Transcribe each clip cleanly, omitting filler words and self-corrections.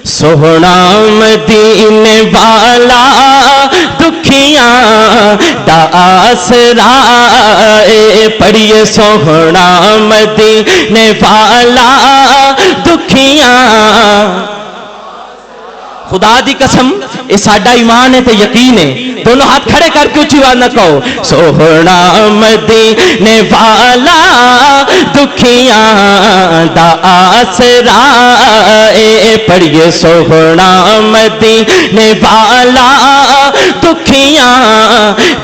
سوہنا مدینے والا دکھیاں دا آسرا پڑھیے سوہنا مدینے والا دکھیاں خدا دی قسم یہ ساڈا ایمان ہے تے یقین ہے دونوں ہاتھ کھڑے کر کے اچھی بات نہ کہو سوہنا مدینے والا دکھیاں دا آسرا پڑھیے سوہنا مدینے والا دکھیاں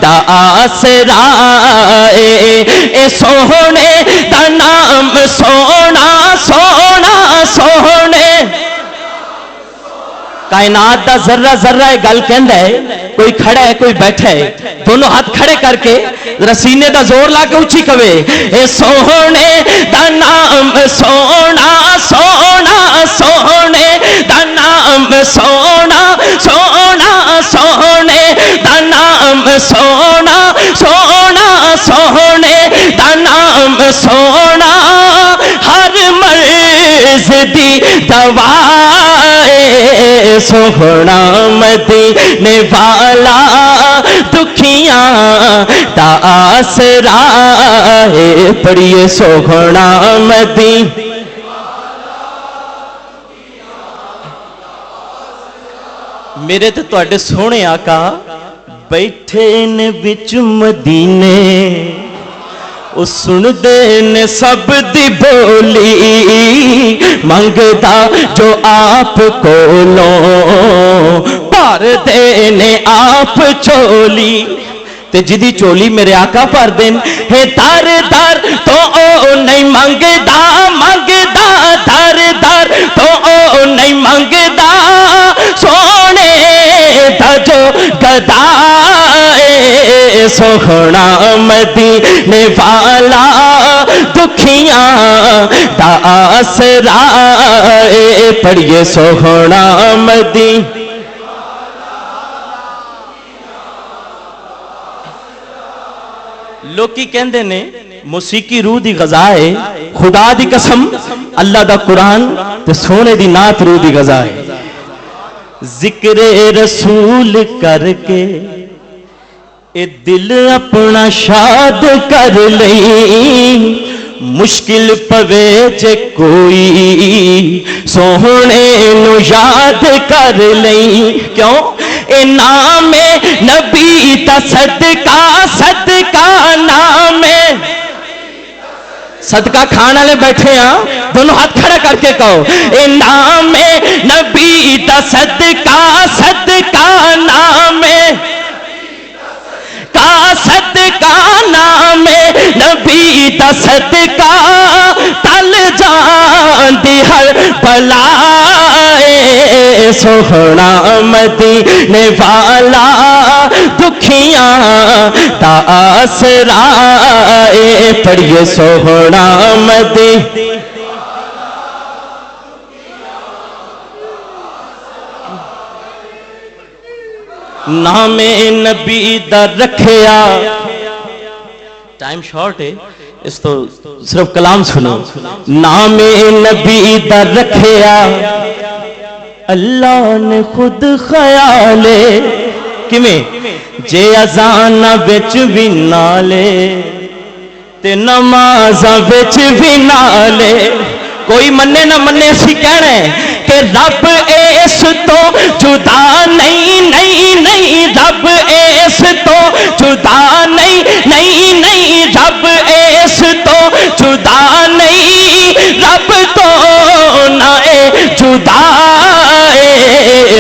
دا آسرا اے سوہنے دا نام سونا سونا سوہنے کائنات دا ذرہ ذرہ گل کہندا ہے کوئی کھڑا ہے کوئی بیٹھا ہے دونوں ہاتھ کھڑے کر کے رسینے دا زور لا کے اچھی کہے اے سوہنے دا نام سونا سونا سوہنے دا نام سونا سونا سوہنے دا نام سونا سونا سوہنے دا نام سونا ہر مرض دی دوا سوہنا مدینے والا دکھیاں دا آسرا پڑھیے سوہنا مدینے میرے تے تواڈے سونے آقا بیٹھے نے وچ مدینے او سن دے نے سب دی بولی منگدا جو آپ کولوں بھر دے نے آپ چولی تے جدی چولی میرے آقا بھر دین ہے در در تو او نہیں منگدا منگدا در در تو او نہیں منگدا سونے دا جو گدا سوہنا مدینے والا دکھیاں دا آسرا پڑھیے سوہنا مدینے لوکی کہندے نے موسیقی روح دی غذا ہے خدا دی قسم اللہ دا قرآن تے سونے دی نعت روح دی غذا ہے ذکر رسول کر کے اے دل اپنا شاد کر لئی مشکل پوے جے کوئی سوہنے نو یاد کر لئی کیوں اے نام نبی تا صدقہ صدقہ نام صدقہ کھانا لے بیٹھے ہیں دونوں ہاتھ کھڑا کر کے کہو اے نام نبی تا صدقہ صدقہ نام کا صدقہ نام نبی دا صدقہ تل جان دی ہر بلائے سوہنا مدینے والا دکھیاں دا آسرا پڑھیے سوہنا مدینے نام نبی دا رکھیا ٹائم شارٹ ہے اس تو صرف کلام سنو نام نبی دا رکھیا اللہ نے خود خیالے کمیں جے اذان وچ بھی نالے تے نماز وچ بھی نالے کوئی منے نہ منے اسی کہنا ہے کہ رب اس تو جدا نہیں نہیں نہیں رب اس تو جدا نہیں نہیں نہیں رب اس تو جدا نہیں رب تو نہ جدا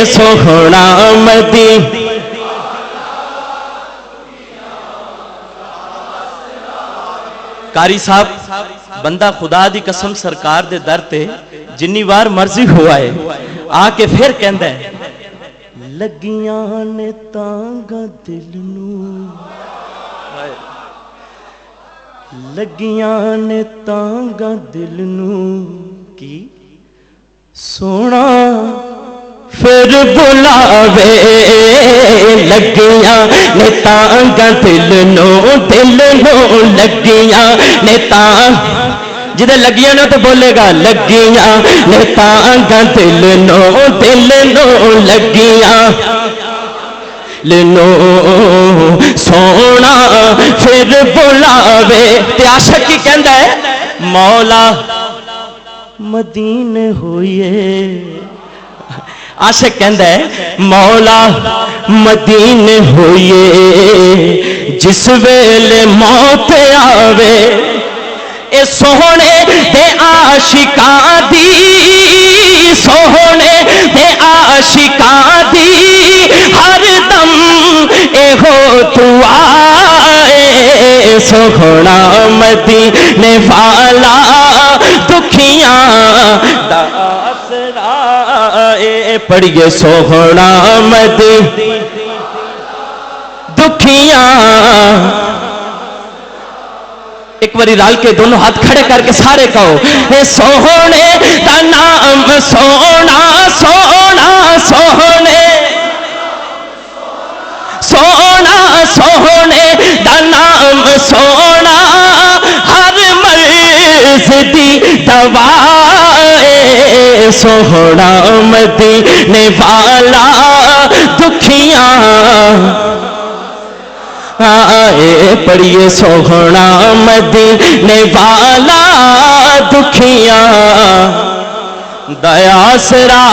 سوہنا مدینے قاری صاحب بندہ خدا دی قسم سرکار دے در تے جنی وار مرضی ہوا ہے آ کے پھر کہندا ہے لگیاں نے تانگا دل نو لگیاں نے تانگا دل نو کی سونا پھر بلاوے لگیاں نے تانگاں دل نو لگیاں نے تانگ جدے لگیاں نے تو بولے گا لگیاں نے تانگاں دل نو لگیاں لنو سونا پھر بلاوے تے عاشق کی کہندا ہے مولا مدینے ہوئے عاشق کہندا ہے مولا مدینے ہوئے جس ویلے موت آوے اے سوہنے دے عاشقاں دی سوہنے دے عاشقاں دی ہر دم اے ہو دعائے سوہنا مدینے والا دکھیاں دا آسرا پڑھیے سوہنا مدینے دکھیاں ایک باری رال کے دونوں ہاتھ کھڑے کر کے سارے کہو اے سوہنے دا نام سونا سونا سوہنے سونا سوہنے دا نام سونا ہر مرض دی دوائے سوہنا مدینے والا دکھیاں آئے پڑھیے سوہنا مدینے والا دکھیاں دیا سرائے